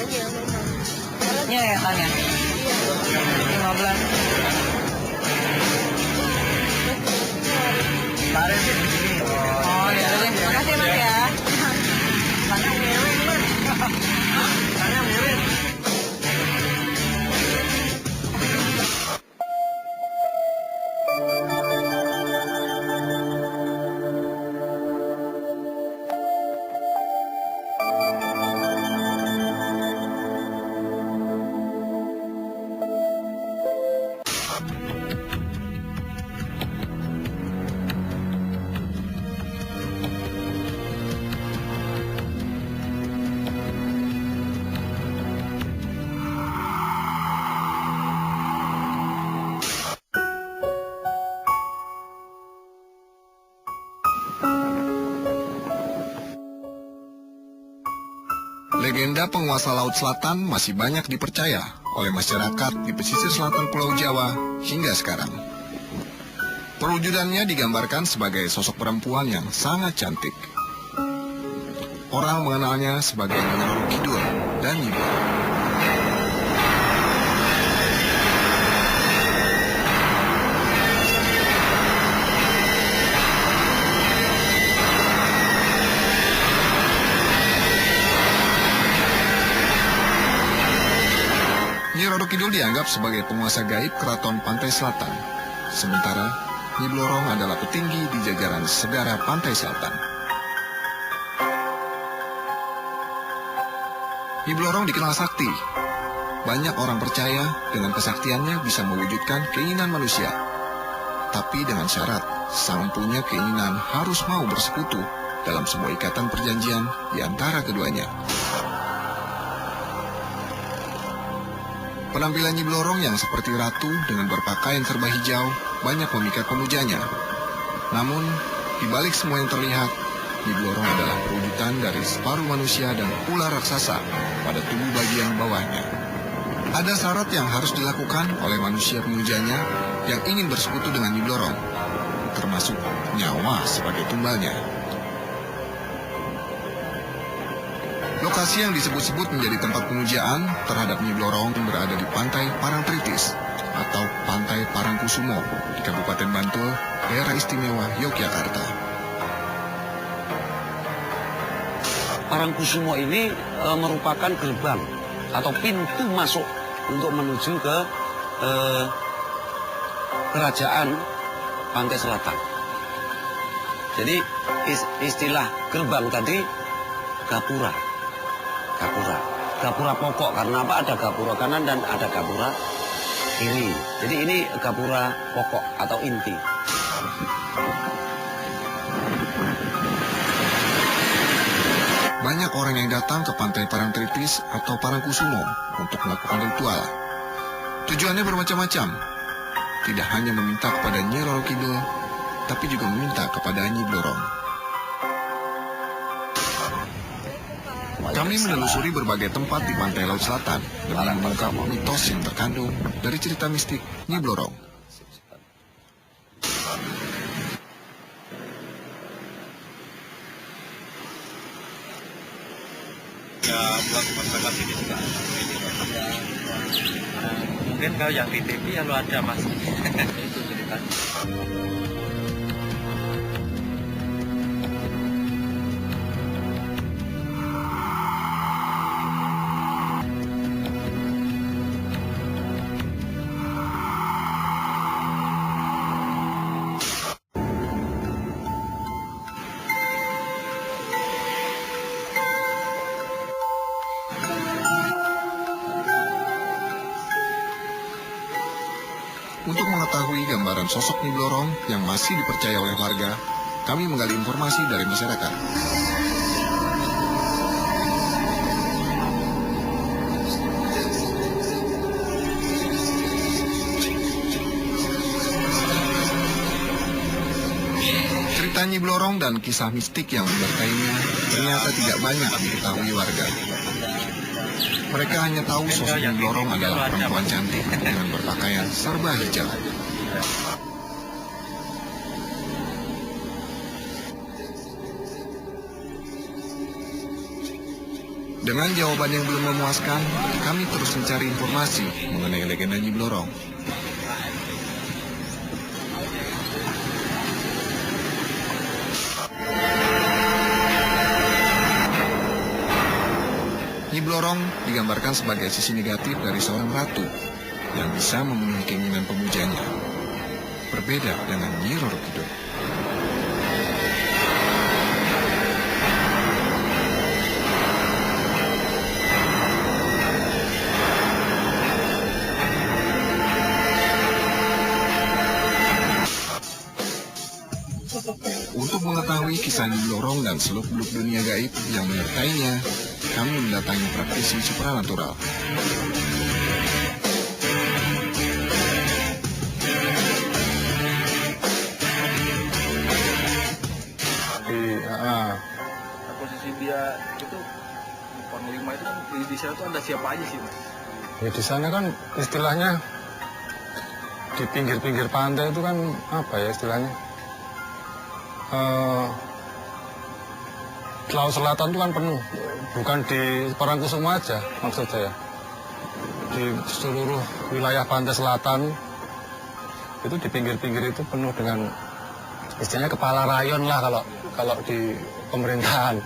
aja memang. Iya ya tanya. 15. Kemarin sih di sini. Oh ya udah, terima kasih Mas ya. Tanya mirip, Mas. Tanya mirip. Legenda penguasa Laut Selatan masih banyak dipercaya oleh masyarakat di pesisir selatan Pulau Jawa hingga sekarang. Perwujudannya digambarkan sebagai sosok perempuan yang sangat cantik. Orang mengenalnya sebagai Nyi Roro Kidul dan Nyi Blorong. Nyi Roro Kidul dianggap sebagai penguasa gaib keraton Pantai Selatan. Sementara Nyi Blorong adalah petinggi di jajaran Segara Pantai Selatan. Nyi Blorong dikenal sakti. Banyak orang percaya dengan kesaktiannya bisa mewujudkan keinginan manusia. Tapi dengan syarat, sang punya keinginan harus mau bersekutu dalam sebuah ikatan perjanjian di antara keduanya. Penampilan Nyi Blorong yang seperti ratu dengan berpakaian serba hijau banyak memikat pemujanya. Namun, di balik semua yang terlihat, Nyi Blorong adalah perwujudan dari separuh manusia dan ular raksasa pada tubuh bagian bawahnya. Ada syarat yang harus dilakukan oleh manusia pemujanya yang ingin bersekutu dengan Nyi Blorong, termasuk nyawa sebagai tumbalnya. Lokasi yang disebut-sebut menjadi tempat pemujaan terhadap Nyi Blorong berada di Pantai Parangtritis atau Pantai Parangkusumo di Kabupaten Bantul, Daerah Istimewa Yogyakarta. Parangkusumo ini merupakan gerbang atau pintu masuk untuk menuju ke kerajaan Pantai Selatan. Jadi istilah gerbang tadi gapura. Gapura pokok, karena apa? Ada gapura kanan dan ada gapura kiri. Jadi ini gapura pokok atau inti. Banyak orang yang datang ke Pantai Parangtritis atau Parangkusumo untuk melakukan ritual. Tujuannya bermacam-macam. Tidak hanya meminta kepada Nyi Roro Kidul, tapi juga meminta kepada Nyi Blorong. Kami menelusuri berbagai tempat di pantai Laut Selatan demi mengungkap mitos yang terkandung dari cerita mistik Nyi Blorong. Ya, buat masyarakat ini juga. Mungkin kalau yang di TV kalau ada Mas. Itu ceritanya. Untuk mengetahui gambaran sosok Nyi Blorong yang masih dipercaya oleh warga, kami menggali informasi dari masyarakat. Cerita Nyi Blorong dan kisah mistik yang menyertainya ternyata tidak banyak diketahui warga. Mereka hanya tahu sosok Nyi Blorong adalah perempuan cantik dengan berpakaian serba hijau. Dengan jawaban yang belum memuaskan, kami terus mencari informasi mengenai legenda Nyi Blorong. Nyi Blorong digambarkan sebagai sisi negatif dari seorang ratu yang bisa memenuhi keinginan pemujanya. Berbeda dengan Nyi Roro Kidul. Untuk mengetahui kisah Nyi Blorong dan seluk-beluk dunia gaib yang menyertainya, kami mendatangi praktisi supranatural. Posisi dia itu panglima itu kan di sana tuh ada siapa aja sih, Mas? Ya di sana kan istilahnya di pinggir-pinggir pantai itu kan apa ya istilahnya? Laut Selatan itu kan penuh, bukan di Parangkusumo aja maksud saya. Di seluruh wilayah pantai selatan itu di pinggir-pinggir itu penuh dengan istilahnya kepala rayon lah kalau di pemerintahan.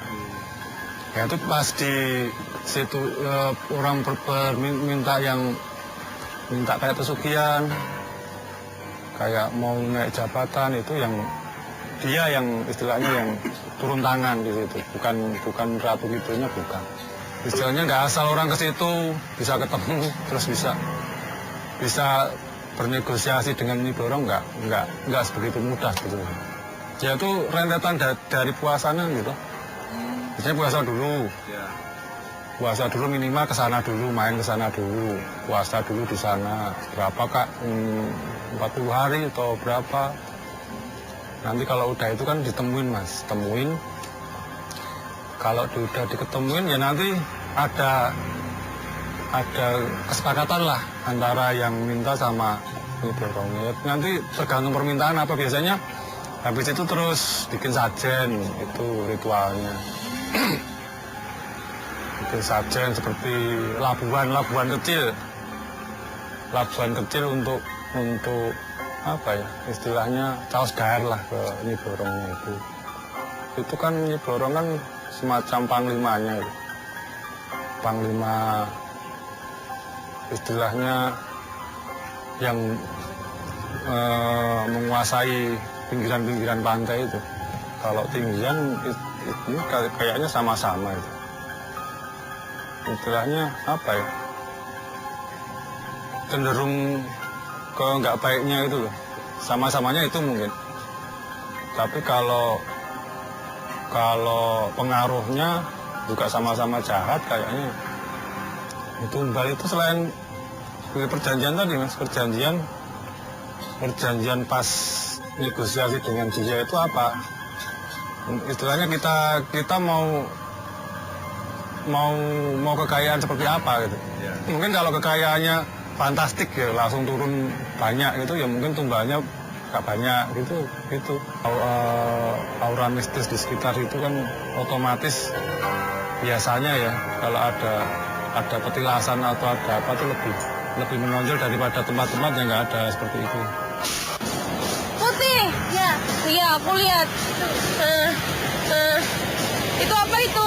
Ya itu pas di situ orang minta kayak pesugihan, kayak mau naik jabatan itu yang dia yang istilahnya yang turun tangan di situ, bukan ratu gitunya bukan. Istilahnya nggak asal orang ke situ bisa ketemu terus bisa bernegosiasi dengan Nyi Blorong nggak sebegitu mudah gitu. Ya itu rentetan dari puasanya gitu. Misalnya puasa dulu minimal ke sana dulu, main ke sana dulu, puasa dulu di sana. Berapa Kak? 40 hari atau berapa? Nanti kalau udah itu kan ditemuin Mas, temuin. Kalau udah diketemuin ya nanti ada kesepakatan lah antara yang minta sama Nyi Blorong. Ya, nanti tergantung permintaan apa biasanya. Habis itu terus bikin sajen, itu ritualnya. Bikin sajen seperti labuhan kecil. Labuhan kecil untuk apa ya istilahnya caos daer lah ke Nyi Blorongnya itu. Itu kan Nyi Blorong kan semacam panglimanya itu. Panglima istilahnya yang menguasai pinggiran-pinggiran pantai itu. Kalau tinggian ini kayaknya sama-sama itu. Istilahnya apa ya? Cenderung ke nggak baiknya itu loh. Sama-samanya itu mungkin. Tapi kalau pengaruhnya juga sama-sama jahat kayaknya. Itu Mbak itu selain perjanjian tadi Mas, perjanjian pas negosiasi dengan dia itu apa? Istilahnya kita mau kekayaan seperti apa gitu. Mungkin kalau kekayaannya fantastik ya langsung turun banyak gitu ya mungkin tumbalnya gak banyak gitu. Aura mistis di sekitar itu kan otomatis biasanya ya kalau ada petilasan atau ada apa tuh lebih menonjol daripada tempat-tempat yang nggak ada seperti itu. Putih, ya aku lihat. Itu apa itu?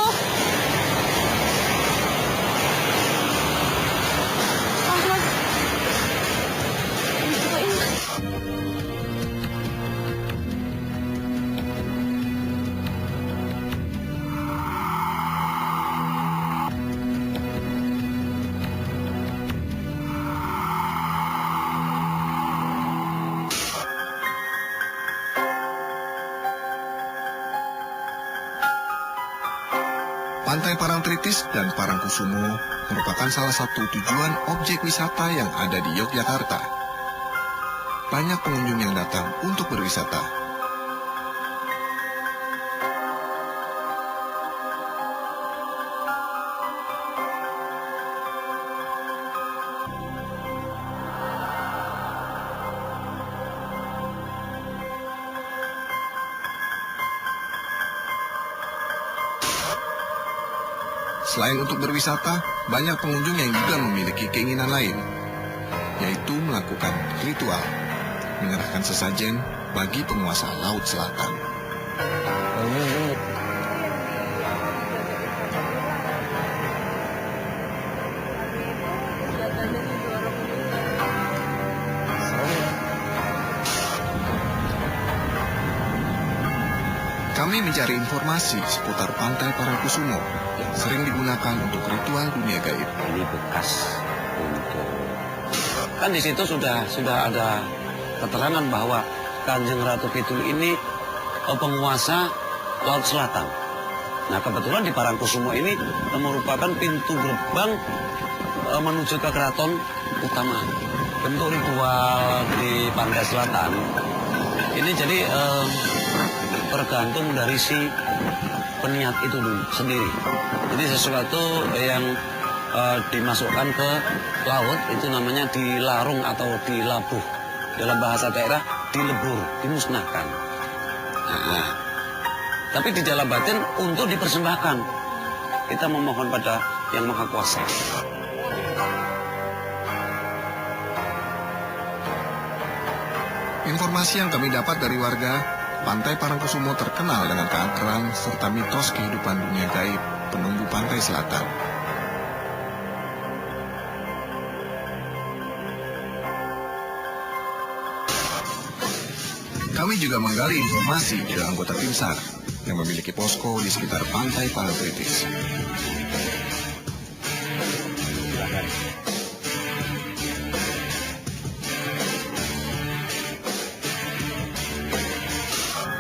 Pantai Parangtritis dan Parangkusumo merupakan salah satu tujuan objek wisata yang ada di Yogyakarta. Banyak pengunjung yang datang untuk berwisata. Selain untuk berwisata, banyak pengunjung yang juga memiliki keinginan lain, yaitu melakukan ritual, menyerahkan sesajen bagi penguasa Laut Selatan. Kami mencari informasi seputar Pantai Parangkusumo yang sering digunakan untuk ritual dunia gaib. Ini bekas untuk kan di situ sudah ada keterangan bahwa Kanjeng Ratu Kidul ini penguasa Laut Selatan. Nah kebetulan di Parangkusumo ini merupakan pintu gerbang menuju ke keraton utama. Bentuk ritual di Pantai Selatan ini jadi tergantung dari si peniat itu sendiri. Jadi sesuatu yang dimasukkan ke laut itu namanya dilarung atau dilabuh. Dalam bahasa daerah dilebur, dimusnahkan. Nah, tapi di dalam batin untuk dipersembahkan. Kita memohon pada Yang Maha Kuasa. Informasi yang kami dapat dari warga, Pantai Parangkusumo terkenal dengan keangkeran serta mitos kehidupan dunia gaib penunggu pantai selatan. Kami juga menggali informasi dari anggota tim SAR yang memiliki posko di sekitar Pantai Parangtritis.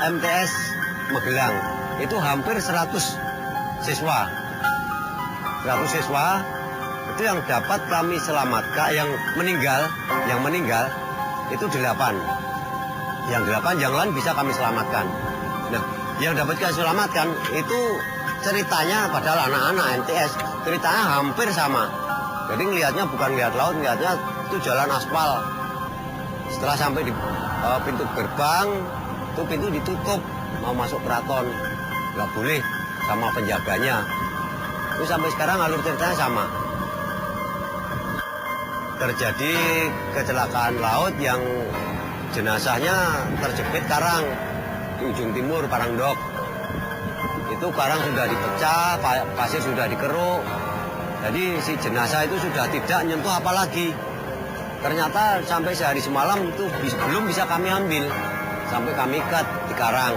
MTS Magelang itu hampir 100 siswa. 100 siswa itu yang dapat kami selamatkan, yang meninggal itu 8. Yang 8 yang lain bisa kami selamatkan. Nah, yang dapat kami selamatkan itu ceritanya padahal anak-anak MTS, ceritanya hampir sama. Jadi ngelihatnya bukan lihat laut, ngelihatnya itu jalan aspal. Setelah sampai di pintu gerbang, itu pintu ditutup, mau masuk keraton nggak boleh sama penjaganya. Itu sampai sekarang alur ceritanya sama. Terjadi kecelakaan laut yang jenazahnya terjepit karang di ujung timur Parangdok. Itu karang sudah dipecah, pasir sudah dikeruk. Jadi si jenazah itu sudah tidak nyentuh apalagi. Ternyata sampai sehari semalam itu belum bisa kami ambil. Sampai kami ikat di karang.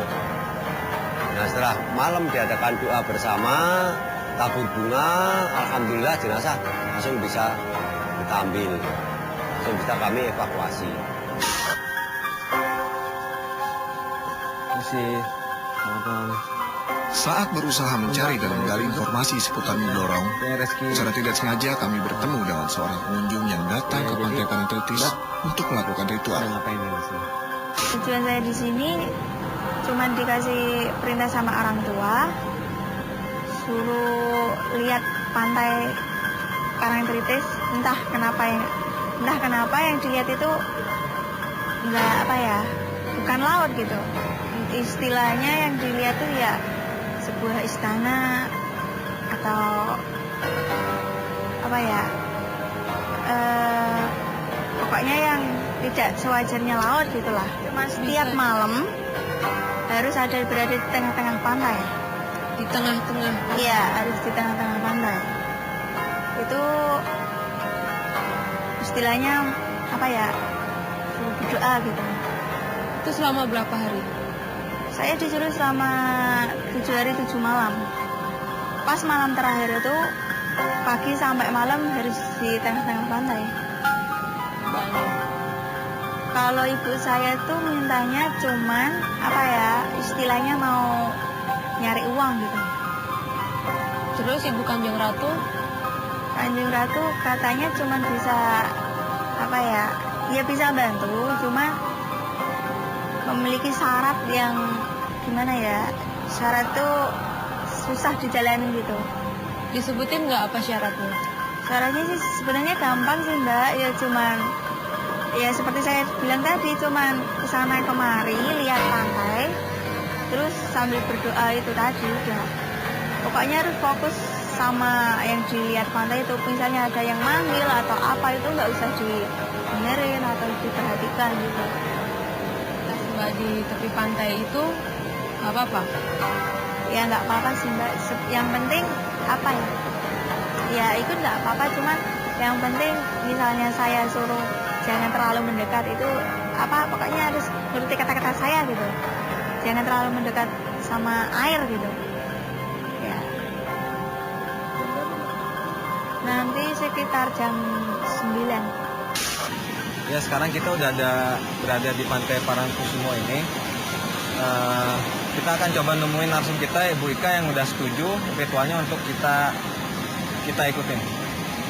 Nah setelah malam diadakan doa bersama, tabur bunga, alhamdulillah jenazah langsung bisa kita ambil. Langsung bisa kami evakuasi. Saat berusaha mencari dan menggali informasi seputar Mendorong, secara tidak sengaja kami bertemu dengan seorang pengunjung yang datang ke Pantai Parangtritis untuk melakukan ritual. Tujuan saya di sini cuma dikasih perintah sama orang tua, suruh lihat pantai Parangtritis. Entah kenapa yang dilihat itu bukan laut gitu. Istilahnya yang dilihat tuh ya sebuah istana atau pokoknya yang tidak sewajarnya laut gitulah. Cuma setiap malam harus berada di tengah-tengah pantai. Di tengah-tengah. Iya, harus di tengah-tengah pantai. Itu istilahnya suruh berdoa gitu. Itu selama berapa hari? Saya disuruh selama 7 hari 7 malam. Pas malam terakhir itu pagi sampai malam harus di tengah-tengah pantai. Kalau ibu saya tuh mintanya cuman istilahnya mau nyari uang gitu. Terus Ibu Kanjeng Ratu? Kanjeng Ratu katanya cuman bisa bisa bantu, cuma memiliki syarat yang syarat tuh susah dijalanin gitu. Disebutin nggak apa syaratnya? Syaratnya sih sebenarnya gampang sih Mbak, ya cuman seperti saya bilang tadi, cuman kesana kemari lihat pantai, terus sambil berdoa itu tadi udah. Pokoknya harus fokus sama yang dilihat pantai itu, misalnya ada yang manggil atau apa itu nggak usah didengerin atau diperhatikan gitu. Pas Mbak di tepi pantai itu nggak apa-apa. Ya nggak apa-apa sih Mbak. Yang penting apa ya? Ya ikut nggak apa-apa, cuman yang penting misalnya saya suruh jangan terlalu mendekat itu apa, pokoknya harus nuruti kata-kata saya gitu. Jangan terlalu mendekat sama air gitu. Ya. Nanti sekitar jam 9. Ya sekarang kita udah berada di Pantai Parangkusumo ini. Kita akan coba nemuin narsum kita, Ibu Ika, yang udah setuju ritualnya untuk kita ikutin.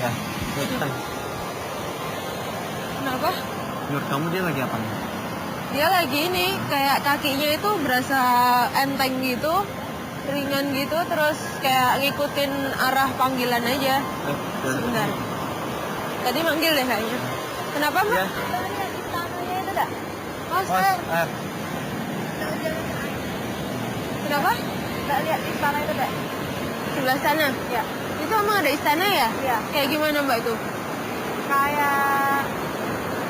Ya, ikutan. Kenapa? Menurut kamu dia lagi apa nih? Dia lagi ini kayak kakinya itu berasa enteng gitu, ringan gitu, terus kayak ngikutin arah panggilan aja. Sebentar. Tadi manggil deh kayaknya. Kenapa Mbak? Ya. Lihat istananya itu enggak? Oh, saya. air. Kenapa? Enggak lihat istana itu enggak? Sebelah sana. Ya. Itu emang ada istana ya? Iya. Kayak gimana Mbak itu? Kayak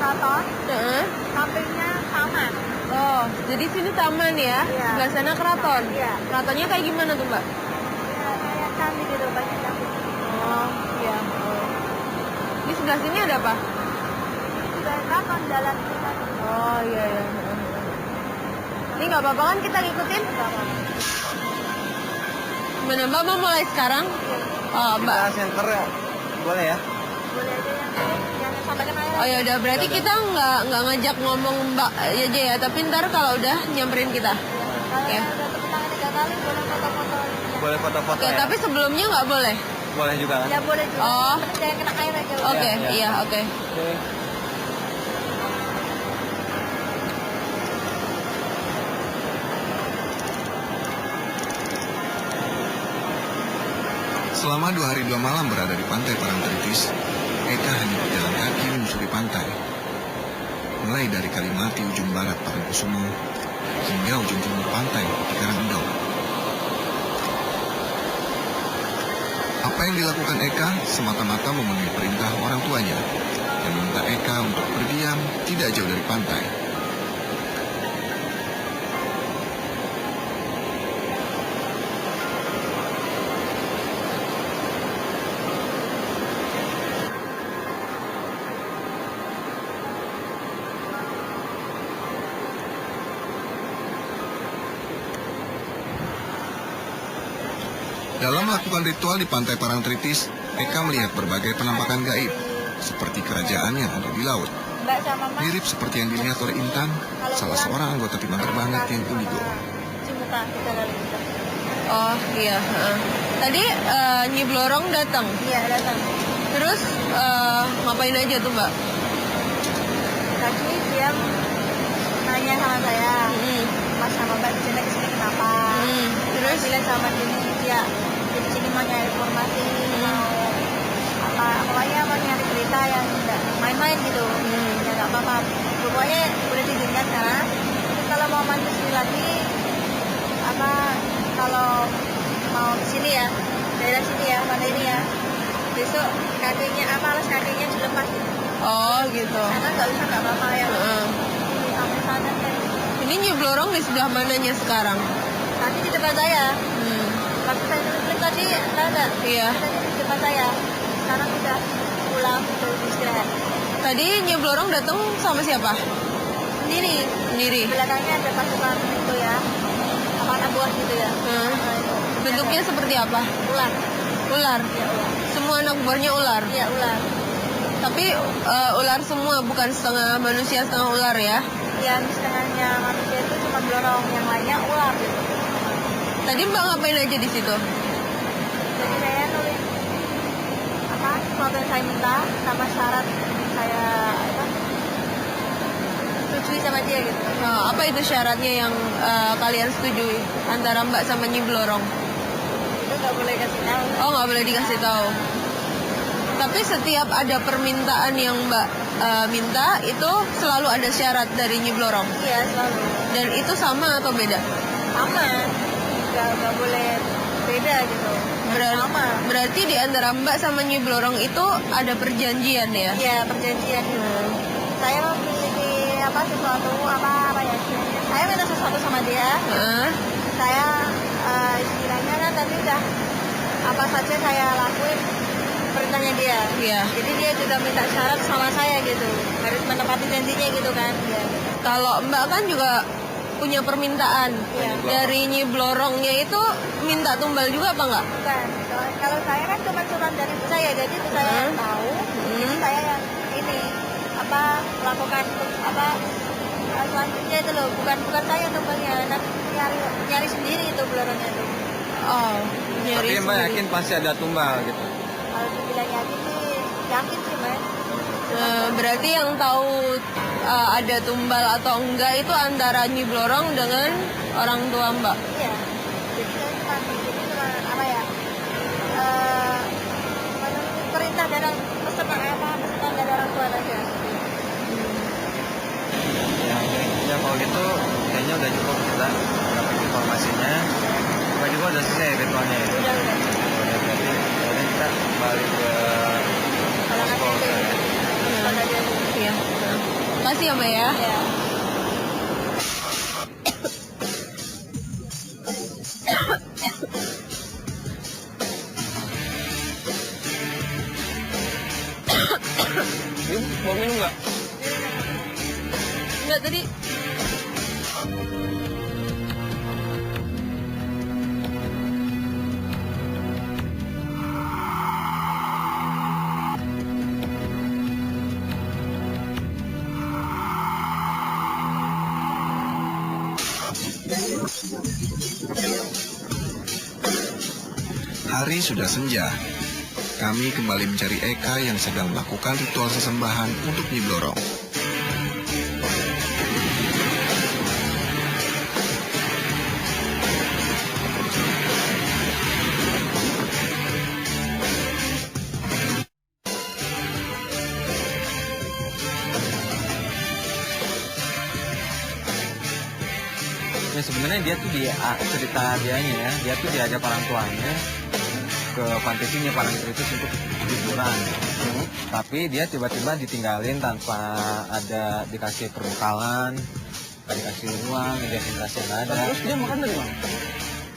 keraton, Heeh. sampingnya taman. Oh, jadi sini taman ya? Iya. Sebelah sana keraton. Iya. Keratonnya kayak gimana tuh Mbak? Ya, kayak candi gitu, banyak candi. Oh, iya. Oh. Di sebelah sini ada apa? Sudah keraton jalan kita. Oh, iya iya. Ini nggak apa-apa kan kita ngikutin? Gimana Mbak mau mulai sekarang? Oh, Mbak. Kita center ya? Boleh ya? Boleh aja yang sampai kena air. Oh ya udah, berarti kita nggak ngajak ngomong Mbak aja ya, tapi ntar kalau udah nyamperin kita. Kalau Oke. udah tepuk tangan 3 kali boleh foto-foto. Boleh foto-foto Oke, ya? tapi sebelumnya nggak boleh. Boleh juga kan? Ya boleh juga. Oh. Penting jangan kena air aja. Oke, Iya. iya oke. Oke. Selama 2 hari 2 malam berada di pantai Parangtritis, Eka hanya berjalan kaki menyusuri pantai. Mulai dari Kalimati ujung barat Parangkusumo hingga ujung timur pantai di Karangendong. Apa yang dilakukan Eka semata-mata memenuhi perintah orang tuanya yang meminta Eka untuk berdiam tidak jauh dari pantai. Dalam melakukan ritual di pantai Parangtritis, Eka melihat berbagai penampakan gaib, seperti kerajaan yang ada di laut. Mbak sama Mas. Mirip seperti yang dilihat oleh Intan, salah seorang anggota tim terbang yang indigo. Cimuka kita kali kita. Oh iya. Heeh. Tadi Nyi Blorong datang. Iya datang. Terus ngapain aja tuh Mbak? Tadi dia nanya sama saya, Mas sama Mbak kesini kenapa? Terus Bilang sama sini dia di sini mau nyari informasi, mau apa pokoknya mau nyari cerita yang enggak main-main gitu. Ya nggak apa-apa. Pokoknya udah diizinkan sekarang. Terus kalau mau mandi sini lagi, apa kalau mau ke sini ya, daerah sini ya, pada ini ya. Besok kakinya apa alas kakinya dilepas gitu. oh gitu. Karena nggak usah nggak apa-apa ya. Heeh. Sampai sana kan. Ini Nyi Blorong di sebelah mananya sekarang? Tadi di depan saya. Waktu saya nulis tadi ada. Iya. Tadi di depan saya. Sekarang udah pulang untuk istirahat. Tadi Nyi Blorong datang sama siapa? Sendiri. Sendiri. Belakangnya ada pasukan itu ya. Apa anak buah gitu ya. Hmm. Nah, itu. Bentuknya seperti apa? Ular. Ular. Ya ular. Semua anak buahnya ular. Iya ular. Tapi ular semua, bukan setengah manusia setengah ular ya? Yang setengahnya manusia itu cuma blorong, yang lainnya ular gitu. Tadi Mbak ngapain aja di situ? Jadi saya nulis apa sesuatu yang saya minta sama syarat saya apa setujui sama dia gitu. Apa itu syaratnya yang kalian setujui antara Mbak sama Nyi Blorong? Itu nggak boleh kasih tahu. Oh, nggak boleh dikasih tahu. Tapi setiap ada permintaan yang Mbak minta, itu selalu ada syarat dari Nyi Blorong. Iya selalu. Dan itu sama atau beda? Sama. Nggak boleh beda gitu. Sama. Berarti di antara Mbak sama Nyi Blorong itu ada perjanjian ya? Ya perjanjian gitu. Saya memiliki sesuatu apa ya? Saya minta sesuatu sama dia. Saya istilahnya kan tadi udah apa saja saya lakuin perintahnya dia. Iya. Jadi dia juga minta syarat sama saya gitu, harus menepati janjinya gitu kan. Ya. Kalau Mbak kan juga punya permintaan. Iya. Dari Nyi Blorongnya itu minta tumbal juga apa enggak? Bukan. Kalau saya kan cuma surat dari ibu saya, jadi ibu saya yang tahu. Jadi saya yang ini melakukan selanjutnya itu loh, bukan saya tumbalnya, nanti nyari sendiri itu blorongnya itu. Oh, nyari Tapi Mbak sendiri. yakin pasti ada tumbal gitu. Kalau dibilang yakin sih, yakin sih Mas. Berarti yang tahu ada tumbal atau enggak itu antara Nyi Blorong dengan orang tua Mbak. Iya. Jadi saya cuma apa ya? Perintah dari pesanan dari orang tua aja. Ya kalau gitu kayaknya udah cukup kita dapat informasinya. Mbak juga udah selesai ritualnya ya. Udah. Ya, berarti kita balik ke posko. Iya. Makasih ya Mbak ya. Iya. Mau minum nggak? Enggak tadi. Hari sudah senja. Kami kembali mencari Eka yang sedang melakukan ritual sesembahan untuk Nyi Blorong. Ya sebenarnya dia tuh cerita dianya ya, dia tuh diajak orang tuanya ke fantasinya Parangtritis untuk liburan. Tapi dia tiba-tiba ditinggalin tanpa ada dikasih perbekalan, nggak dikasih uang, dikasih nggak ada. Terus dia makan dari mana?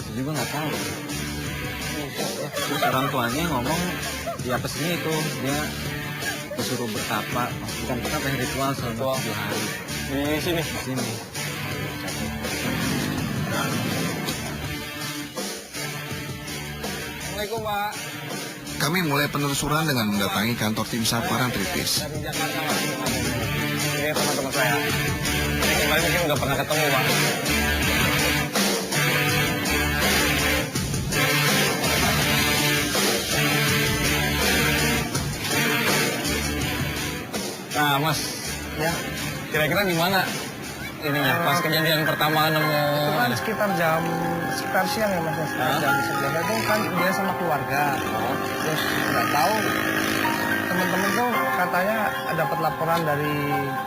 Saya juga nggak tahu. Terus orang tuanya ngomong ya pesennya itu dia disuruh bertapa, bukan bertapa yang ritual selama 7 hari Di sini. di sini. Assalamualaikum Pak. Kami mulai penelusuran dengan mendatangi kantor tim SAR Parangtritis. Dari Jakarta Pak. Ini teman-teman saya. Ini kemarin mungkin nggak pernah ketemu Pak. Nah Mas, Ya, kira-kira gimana ininya? Pas kejadian pertama nemu itu kan sekitar siang ya Mas, sekitar jam 11 itu kan dia sama keluarga. Terus nggak tahu teman-teman tuh katanya dapat laporan dari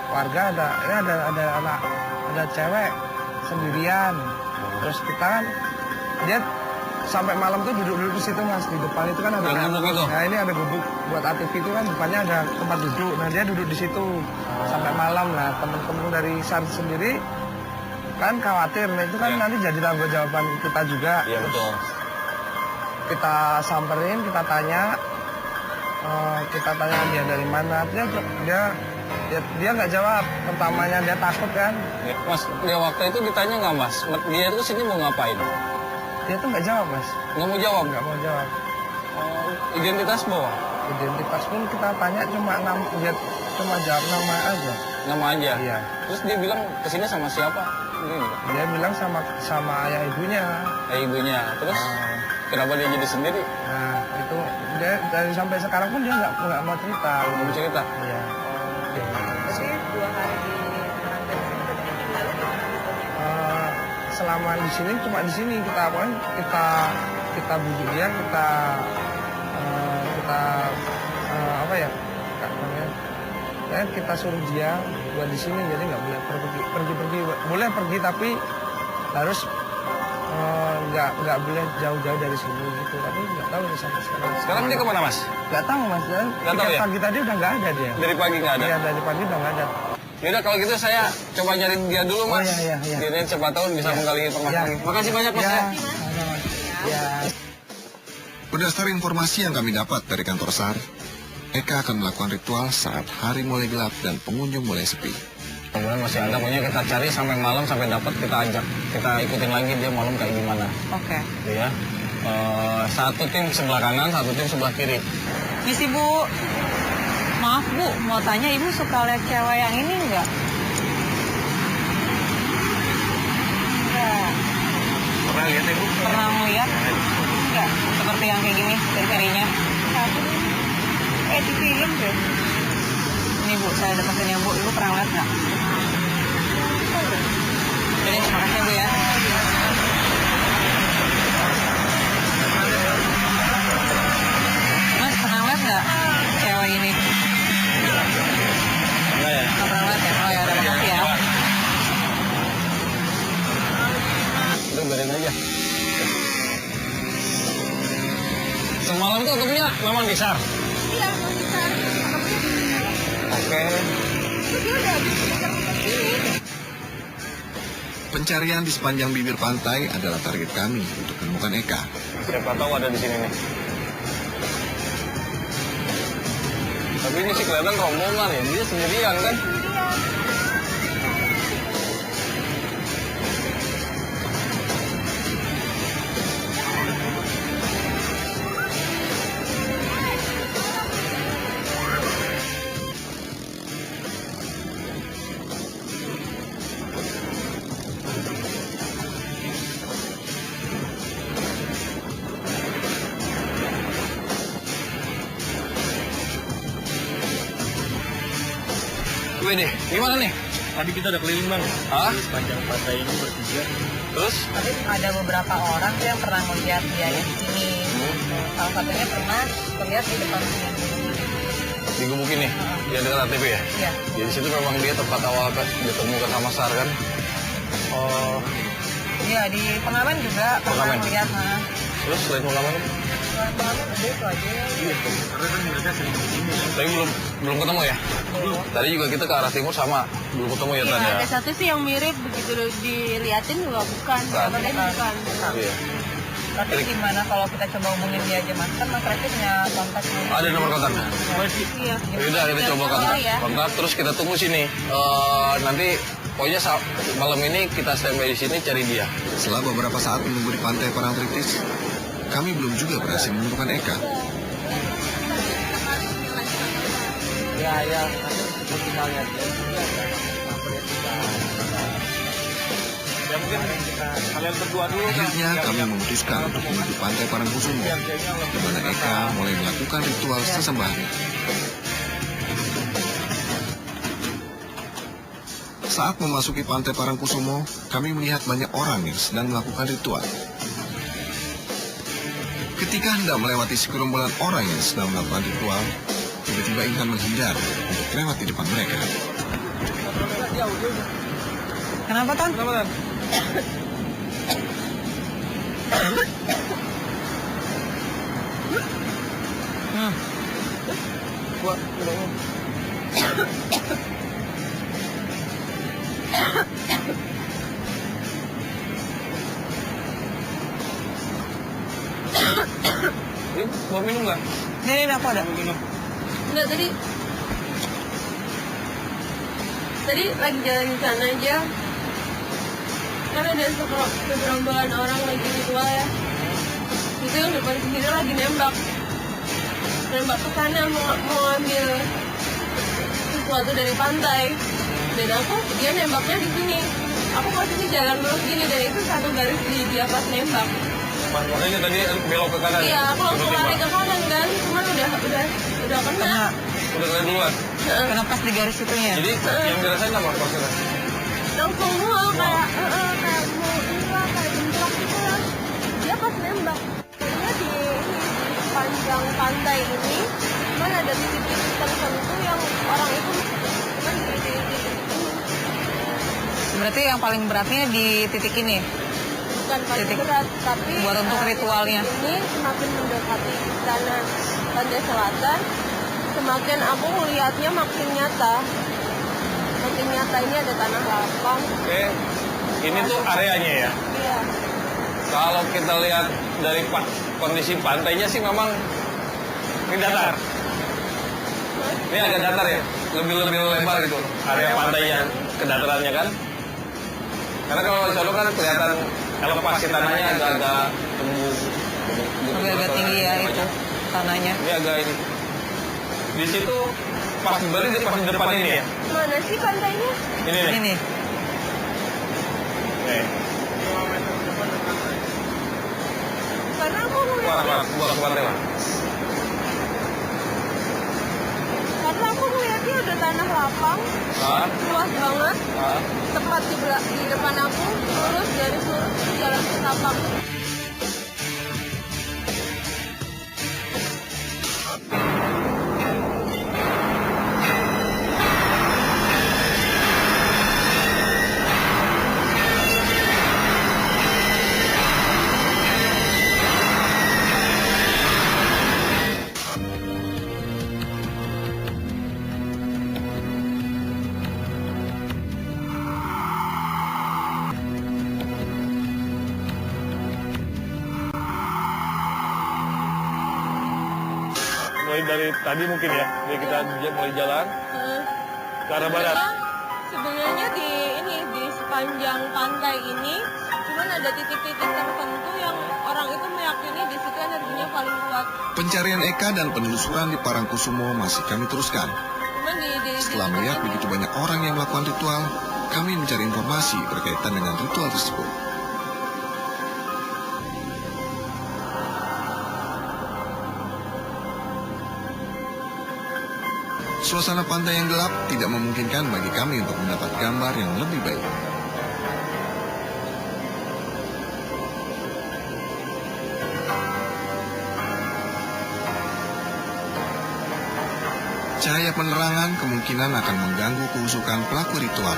warga ada cewek sendirian. Terus kita kan dia sampai malam tuh duduk di situ Mas, di depan itu kan ada Yang gubuk itu? Nah, ini ada gubuk buat ATV itu kan depannya ada tempat duduk. Nah, dia duduk di situ sampai malam. Nah, teman-teman dari SAR sendiri kan khawatir. Nah, itu kan Iya. nanti jadi tanggung jawaban kita juga. Iya betul. Kita samperin, kita tanya dia dari mana. Dia nggak jawab. Pertamanya dia takut kan. Ya, Mas, dia waktu itu ditanya nggak Mas? Dia itu sini mau ngapain? Dia tuh nggak jawab Mas, Nggak mau jawab? nggak mau jawab. Oh, identitas bawa? Identitas pun kita tanya dia cuma jawab nama aja. Nama aja? Iya. Terus dia bilang kesini sama siapa? Ini, Dia bilang sama ayah ibunya. ibunya. Terus kenapa dia jadi sendiri? Nah, itu dia dari sampai sekarang pun dia nggak mau cerita. Belum cerita? Iya. Jadi 2 hari di Parangtritis ini benar tinggalnya di mana? Selama di sini cuma di sini kita bujuk dia, kita apa ya? Ya, kita suruh dia buat di sini, jadi nggak boleh pergi. Boleh pergi tapi harus nggak boleh jauh-jauh dari sini gitu. Tapi nggak tahu nih sampai sekarang. Sekarang dia kemana, Mas? Nggak tahu Mas. Dan Nggak tahu ya? pagi tadi udah nggak ada dia. Dari pagi nggak ada? Iya, dari pagi udah nggak ada. Yaudah kalau gitu saya coba nyariin dia dulu, Oh, Mas. iya. Dia siapa tahu bisa menggali informasi. Iya. Makasih banyak, Mas. Ya, Ya. ya. Berdasar informasi yang kami dapat dari kantor SAR, Eka akan melakukan ritual saat hari mulai gelap dan pengunjung mulai sepi. Kemudian masih ada, pokoknya kita cari sampai malam, sampai dapat kita ajak. Kita ikutin lagi dia malam kayak gimana. Oke. Gitu ya. Satu tim sebelah kanan, satu tim sebelah kiri. Misi Bu, maaf Bu, mau tanya Ibu suka lihat cewek yang ini enggak? Enggak. Pernah lihat ya, Bu? Pernah melihat? Enggak, seperti yang kayak gini, ciri-cirinya. Di film deh. Ini Bu, saya ada pesannya Bu, Ibu pernah lihat nggak? Jadi, makasih Bu ya. Mas, pernah lihat nggak cewek ini? Enggak ya? Nggak pernah lihat ya? Oh ya, ada makasih ya. Udah biarin aja. Semalam tuh ketemunya memang di SAR. Iya, Mas Bisa. Oke. Dia udah habis ngejar ke sini. Pencarian di sepanjang bibir pantai adalah target kami untuk menemukan Eka. Siapa tahu ada di sini nih. Tapi ini sih kelihatan rombongan ya, dia sendirian kan? Gue nih, gimana nih? Tadi kita udah keliling bang. Hah? Sepanjang pantai ini bertiga. Terus? Tapi ada beberapa orang tuh yang pernah melihat dia di sini. Salah satunya pernah terlihat di depan sini. Di gubuk ini, yang dekat ATP ya? Iya. Jadi situ memang dia tempat awal kan, ditemukan sama SAR kan? Oh, Iya, di Pengamen juga pernah Pengamen? melihat. Nah, terus selain Pengamen? Pengamen udah itu aja. Iya, karena kan mereka sering kesini kan. Tapi belum ketemu ya? Tadi juga kita ke arah timur sama, belum ketemu ya tadi ya? Ada satu sih yang mirip begitu diliatin juga bukan. Bukan. Iya. Tapi gimana kalau kita coba hubungin dia aja Mas? Kan Mas Reki punya kontak. Ada nomor kontaknya? Iya. Yaudah kita coba kontak, terus kita tunggu sini. Nanti pokoknya malam ini kita standby di sini cari dia. Setelah beberapa saat menunggu di pantai Parangtritis, kami belum juga berhasil menemukan Eka. Ya, nanti kita lihat ya. Ya mungkin kalian berdua dulu. Akhirnya kami memutuskan untuk menuju pantai Parangkusumo, di mana Eka mulai melakukan ritual sesembahan. Saat memasuki pantai Parangkusumo, kami melihat banyak orang yang sedang melakukan ritual. Ketika hendak melewati segerombolan orang yang sedang melakukan ritual, tiba-tiba Intan menghindar untuk lewat di depan mereka. Kenapa Tan? Ini mau minum nggak? Ini aku ada. Enggak, tadi lagi jalan di sana aja. Kan ada segerombolan orang lagi ritual ya. Itu yang depan sendiri lagi nembak ke sana mau ambil sesuatu dari pantai. Dan dia nembaknya di sini. Aku posisi jalan lurus gini dan itu satu garis di dia pas nembak. Makanya tadi belok ke kanan. Iya, aku langsung lari ke kanan kan, cuman udah kena. Udah kalian duluan. Kena pas di garis itunya. Jadi yang dirasain apa maksudnya? Langsung mual kayak mau inilah kayak bentrok gitu lah. Dia pas nembak. Dia di panjang pantai ini, cuman ada titik-titik tertentu yang orang itu cuman di titik-titik ini. Berarti yang paling beratnya di titik ini. bukan paling berat, tapi buat untuk ritualnya. ini semakin mendekati istana pantai selatan, semakin aku melihatnya makin nyata. Makin nyata, ini ada tanah lapang. Oke, ini tuh areanya ya. Iya. Kalau kita lihat dari kondisi pantainya sih memang ini datar. Ini agak datar ya, lebih lebar gitu area pantainya, kedatarannya kan. Karena kalau di Solo kan kelihatan elevasi tanahnya agak-agak tembus. Agak tinggi ya itu tanahnya. Ini agak ini. Di situ pas berarti pas di depan ini ya. Mana sih pantainya? Ini nih. Ini. Nih. Karena aku melihat, Buat ke pantai lah. karena aku melihatnya ada tanah lapang, Ah, luas banget, ah. tepat di depan aku, lurus dari lurus jalan ke Tapang. Mulai dari tadi mungkin ya, jadi kita mulai jalan ke arah barat. Sebenarnya di sepanjang pantai ini cuman ada titik-titik tertentu yang orang itu meyakini di situ energinya paling kuat. Pencarian Eka dan penelusuran di Parangkusumo masih kami teruskan. Cuman Setelah melihat begitu banyak orang yang melakukan ritual, kami mencari informasi berkaitan dengan ritual tersebut. Suasana pantai yang gelap tidak memungkinkan bagi kami untuk mendapat gambar yang lebih baik. Cahaya penerangan kemungkinan akan mengganggu kehusukan pelaku ritual.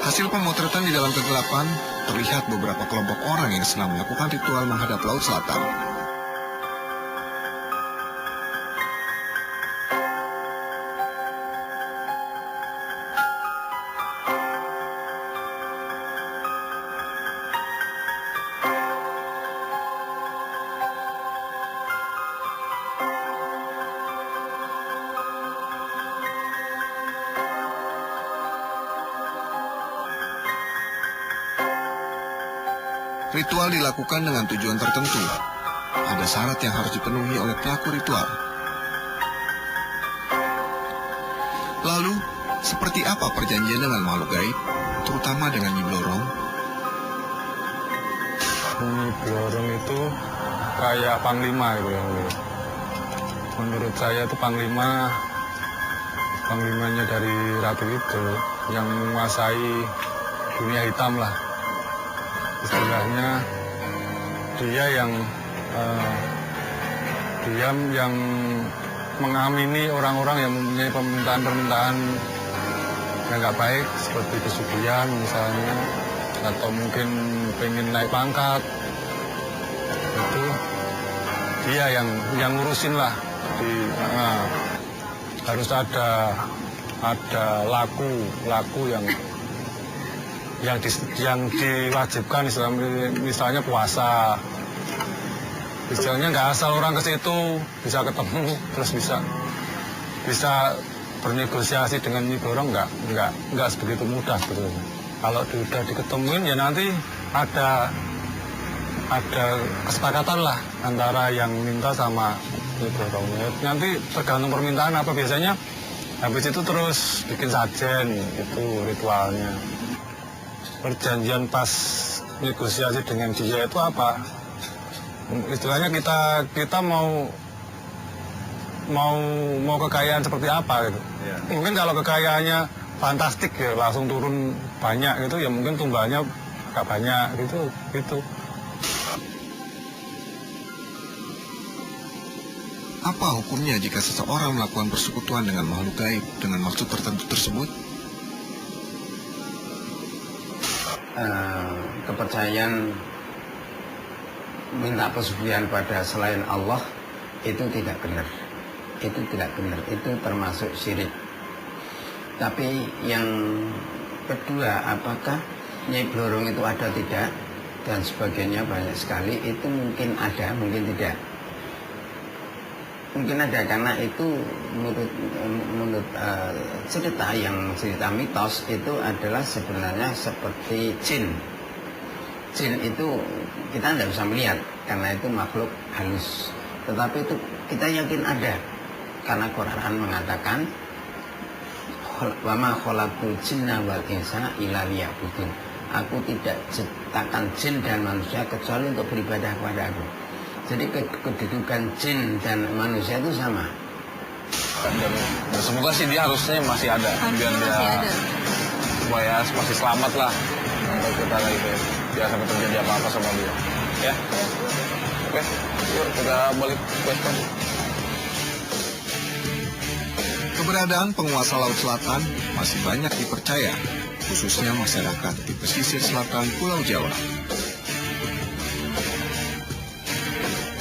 Hasil pemotretan di dalam kegelapan, terlihat beberapa kelompok orang yang sedang melakukan ritual menghadap Laut Selatan. Ritual dilakukan dengan tujuan tertentu. Ada syarat yang harus dipenuhi oleh pelaku ritual. Lalu, seperti apa perjanjian dengan makhluk gaib, terutama dengan Nyi Blorong? Nyi Blorong itu kayak panglima gitu ya. Menurut saya itu panglimanya dari Ratu itu yang menguasai dunia hitam lah. Istilahnya dia yang mengamini orang-orang yang mempunyai permintaan-permintaan yang nggak baik seperti pesugihan misalnya, atau mungkin pengen naik pangkat, itu dia yang ngurusin lah. Harus ada laku yang diwajibkan, misalnya puasa. Istilahnya nggak asal orang ke situ bisa ketemu terus bisa bernegosiasi dengan Nyi Blorong, nggak sebegitu mudah sebetulnya. Kalau udah diketemuin ya nanti ada kesepakatan lah antara yang minta sama Nyi Blorong. Nanti tergantung permintaan apa, biasanya habis itu terus bikin sajen, itu ritualnya. Perjanjian pas negosiasi dengan dia itu apa? Istilahnya kita mau kekayaan seperti apa gitu. Ya. Mungkin kalau kekayaannya fantastik ya langsung turun banyak gitu ya, mungkin tumbanya agak banyak gitu. Apa hukumnya jika seseorang melakukan persekutuan dengan makhluk gaib dengan maksud tertentu tersebut? Kepercayaan minta pesugihan pada selain Allah itu tidak benar. Itu tidak benar, itu termasuk syirik. Tapi yang kedua, apakah Nyai Blorong itu ada tidak dan sebagainya banyak sekali, itu mungkin ada, mungkin tidak. Mungkin ada karena itu menurut cerita mitos itu adalah sebenarnya seperti jin. Jin itu kita tidak bisa melihat karena itu makhluk halus. Tetapi itu kita yakin ada karena Quran mengatakan wa ma khalaqul jinna wal insa illa liya'budun. Aku tidak ciptakan jin dan manusia kecuali untuk beribadah kepada aku. Jadi kedudukan jin dan manusia itu sama. Dan semoga sih dia harusnya masih ada. Biar dia masih ada. supaya masih selamat lah. Untuk kita lagi biar sampai terjadi apa-apa sama dia. Ya. Oke, yuk kita balik ke tadi. Keberadaan penguasa Laut Selatan masih banyak dipercaya, khususnya masyarakat di pesisir selatan Pulau Jawa.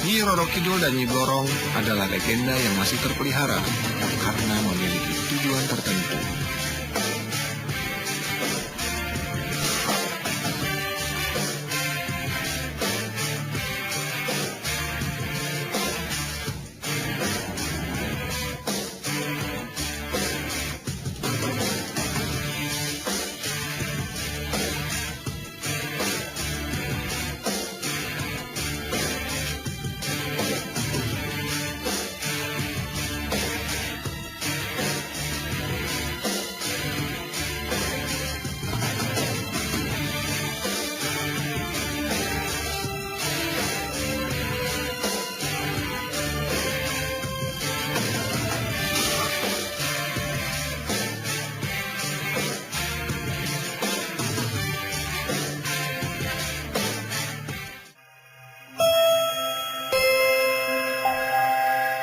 Nyi Roro Kidul dan Nyi Blorong adalah legenda yang masih terpelihara karena memiliki tujuan tertentu.